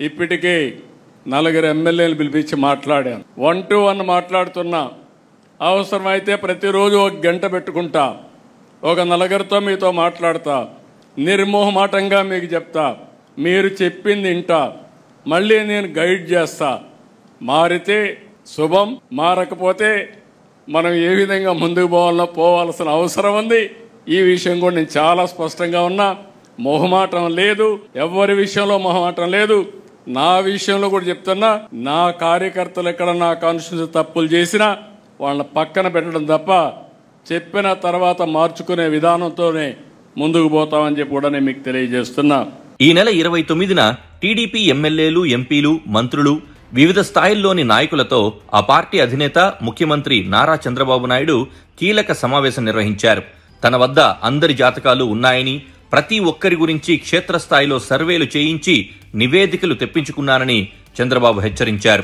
ఇప్పటికే 4 ఎమ్మెల్యేలు పిలిపించి మాట్లాడాను. 1-to-1 మాట్లాడుతున్నా. అవసరమైతే ప్రతిరోజు 1 గంట పెట్టుకుంటా. ఒక 4 మీతో మాట్లాడతా. నిర్మోహమాటంగా మీకు చెప్తా. మీరు చెప్పింది వింటా. మళ్ళీ నేను గైడ్ చేస్తా. మారితే శుభం, మారకపోతే మనం ఏ విధంగా ముందుకు పోవాల్సిన అవసరం ఉంది. ఈ విషయం కూడా నేను చాలా స్పష్టంగా ఉన్నా. మొహమాటం లేదు, ఎవరి విషయంలో మొహమాటం లేదు. నా విషయంలో కూడా చెప్తున్నా, నా కార్యకర్తలు ఎక్కడ నా కాన్స్టిట్యూన్సీ తప్పులు చేసినా వాళ్ళని పక్కన పెట్టడం తప్ప చెప్పిన తర్వాత మార్చుకునే విధానంతోనే ముందుకు పోతామని చెప్పి కూడా నేను మీకు తెలియజేస్తున్నా. ఈ నెల 29న టీడీపీ ఎమ్మెల్యేలు, ఎంపీలు, మంత్రులు, వివిధ స్థాయిల్లోని నాయకులతో ఆ పార్టీ అధినేత ముఖ్యమంత్రి నారా చంద్రబాబు నాయుడు కీలక సమావేశం నిర్వహించారు. తన వద్ద అందరి జాతకాలు ఉన్నాయని, ప్రతి ఒక్కరి గురించి క్షేత్రస్థాయిలో సర్వేలు చేయించి నివేదికలు తెప్పించుకున్నానని చంద్రబాబు హెచ్చరించారు.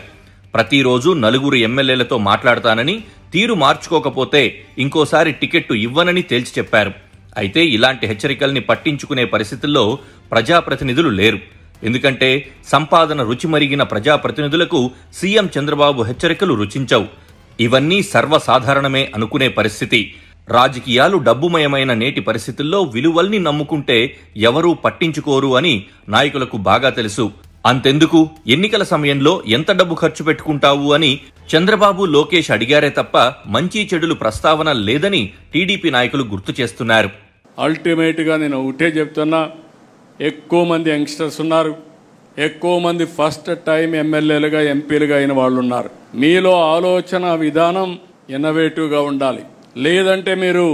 ప్రతిరోజు 4 ఎమ్మెల్యేలతో మాట్లాడతానని, తీరు మార్చుకోకపోతే ఇంకోసారి టికెట్టు ఇవ్వనని తేల్చి చెప్పారు. అయితే ఇలాంటి హెచ్చరికల్ని పట్టించుకునే పరిస్థితుల్లో ప్రజాప్రతినిధులు లేరు. ఎందుకంటే సంపాదన రుచి మరిగిన ప్రజాప్రతినిధులకు సీఎం చంద్రబాబు హెచ్చరికలు రుచించవు. ఇవన్నీ సర్వసాధారణమే అనుకునే పరిస్థితి. రాజకీయాలు డబ్బుమయమైన నేటి పరిస్థితుల్లో విలువల్ని నమ్ముకుంటే ఎవరూ పట్టించుకోరు అని నాయకులకు బాగా తెలుసు. అంతెందుకు, ఎన్నికల సమయంలో ఎంత డబ్బు ఖర్చు పెట్టుకుంటావు అని చంద్రబాబు, లోకేష్ అడిగారే తప్ప మంచి చెడులు ప్రస్తావన లేదని టీడీపీ నాయకులు గుర్తు చేస్తున్నారు. అల్టిమేట్గా నేను ఒకటే చెప్తున్నా, ఎక్కువ మంది యంగ్స్టర్స్ ఉన్నారు, ఎక్కువ మంది ఫస్ట్ టైం ఎమ్మెల్యేలుగా, ఎంపీలుగా అయిన వాళ్ళు ఉన్నారు. మీలో ఆలోచన విధానం ఇన్నోవేటివ్గా ఉండాలి. లేదంటే మీరు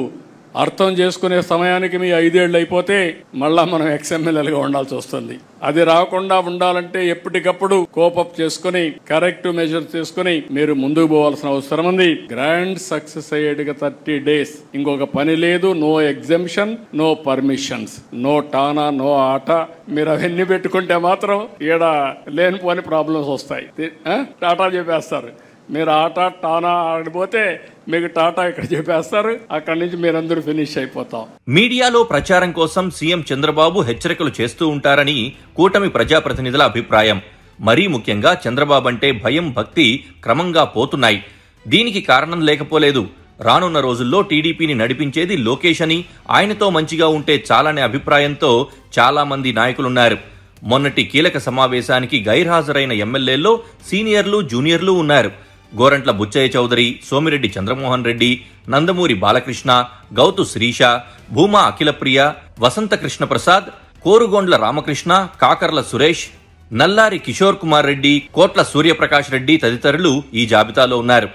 అర్థం చేసుకునే సమయానికి మీ 5 ఏళ్ళు అయిపోతే మళ్ళా మనం ఎక్స్ఎమ్మెల్యేలుగా ఉండాల్సి వస్తుంది. అది రాకుండా ఉండాలంటే ఎప్పటికప్పుడు కోపప్ చేసుకుని కరెక్ట్ మెజర్ చేసుకుని మీరు ముందుకు పోవాల్సిన అవసరం ఉంది. గ్రాండ్ సక్సెస్ అయ్యేటిగా 30 days, ఇంకొక పని లేదు. No exemption, no permissions, no టానా, నో ఆట. మీరు అవన్నీ పెట్టుకుంటే మాత్రం ఈడ లేనిపోని ప్రాబ్లమ్స్ వస్తాయి. టాటా చెప్పేస్తారు. మీరు ఆట టానా ఆడిపోతే మీకు టాటా ఇక్కడ చెప్పేస్తారు. అక్కడి నుంచి మీరందరూ ఫినిష్ అయిపోతాం. మీడియాలో ప్రచారం కోసం సీఎం చంద్రబాబు హెచ్చరికలు చేస్తూ ఉంటారని కూటమి ప్రజాప్రతినిధుల అభిప్రాయం. మరీ ముఖ్యంగా చంద్రబాబు అంటే భయం, భక్తి క్రమంగా పోతున్నాయి. దీనికి కారణం లేకపోలేదు. రానున్న రోజుల్లో టీడీపీని నడిపించేది లోకేష్ అని, ఆయనతో మంచిగా ఉంటే చాలనే అభిప్రాయంతో చాలా మంది నాయకులున్నారు. మొన్నటి కీలక సమావేశానికి గైర్హాజరైన ఎమ్మెల్యేల్లో సీనియర్లు, జూనియర్లు ఉన్నారు. గోరంట్ల బుచ్చయ్య చౌదరి, సోమిరెడ్డి చంద్రమోహన్ రెడ్డి, నందమూరి బాలకృష్ణ, గౌతు శ్రీష, భూమా అఖిలప్రియ, వసంత కృష్ణప్రసాద్, కోరుగొండ్ల రామకృష్ణ, కాకర్ల సురేష్, నల్లారి కిషోర్ కుమార్ రెడ్డి, కోట్ల సూర్యప్రకాష్ రెడ్డి తదితరులు ఈ జాబితాలో ఉన్నారు.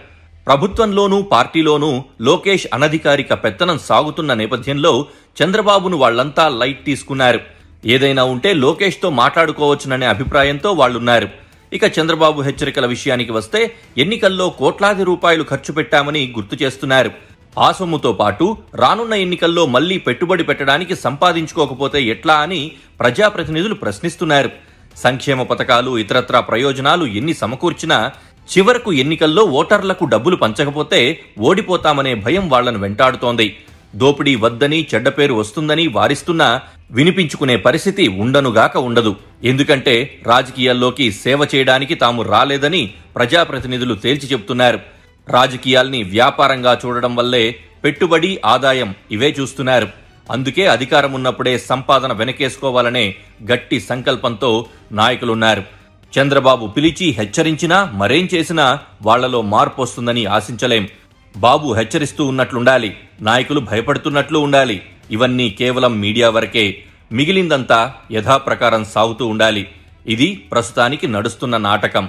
ప్రభుత్వంలోనూ పార్టీలోనూ లోకేష్ అనధికారిక పెత్తనం సాగుతున్న నేపథ్యంలో చంద్రబాబును వాళ్లంతా లైట్ తీసుకున్నారు. ఏదైనా ఉంటే లోకేష్తో మాట్లాడుకోవచ్చుననే అభిప్రాయంతో వాళ్లున్నారు. ఇక చంద్రబాబు హెచ్చరికల విషయానికి వస్తే ఎన్నికల్లో కోట్లాది రూపాయలు ఖర్చు పెట్టామని గుర్తు చేస్తున్నారు. ఆ సొమ్ముతో పాటు రానున్న ఎన్నికల్లో మళ్లీ పెట్టుబడి పెట్టడానికి సంపాదించుకోకపోతే ఎట్లా అని ప్రజాప్రతినిధులు ప్రశ్నిస్తున్నారు. సంక్షేమ పథకాలు, ఇతరత్రా ప్రయోజనాలు ఎన్ని సమకూర్చినా చివరకు ఎన్నికల్లో ఓటర్లకు డబ్బులు పంచకపోతే ఓడిపోతామనే భయం వాళ్లను వెంటాడుతోంది. దోపిడీ వద్దని, చెడ్డ పేరు వస్తుందని వారిస్తున్నా వినిపించుకునే పరిస్థితి ఉండనుగాక ఉండదు. ఎందుకంటే రాజకీయాల్లోకి సేవ చేయడానికి తాము రాలేదని ప్రజాప్రతినిధులు తేల్చి చెబుతున్నారు. రాజకీయాల్ని వ్యాపారంగా చూడడం వల్లే పెట్టుబడి, ఆదాయం ఇవే చూస్తున్నారు. అందుకే అధికారం ఉన్నప్పుడే సంపాదన వెనకేసుకోవాలనే గట్టి సంకల్పంతో నాయకులున్నారు. చంద్రబాబు పిలిచి హెచ్చరించినా, మరేం చేసినా వాళ్లలో మార్పు వస్తుందని ఆశించలేం. బాబు హెచ్చరిస్తూ ఉన్నట్లుండాలి, నాయకులు భయపడుతున్నట్లు ఉండాలి. ఇవన్నీ కేవలం మీడియా వరకే. మిగిలిందంతా యథాప్రకారం సాగుతూ ఉండాలి. ఇది ప్రస్తుతానికి నడుస్తున్న నాటకం.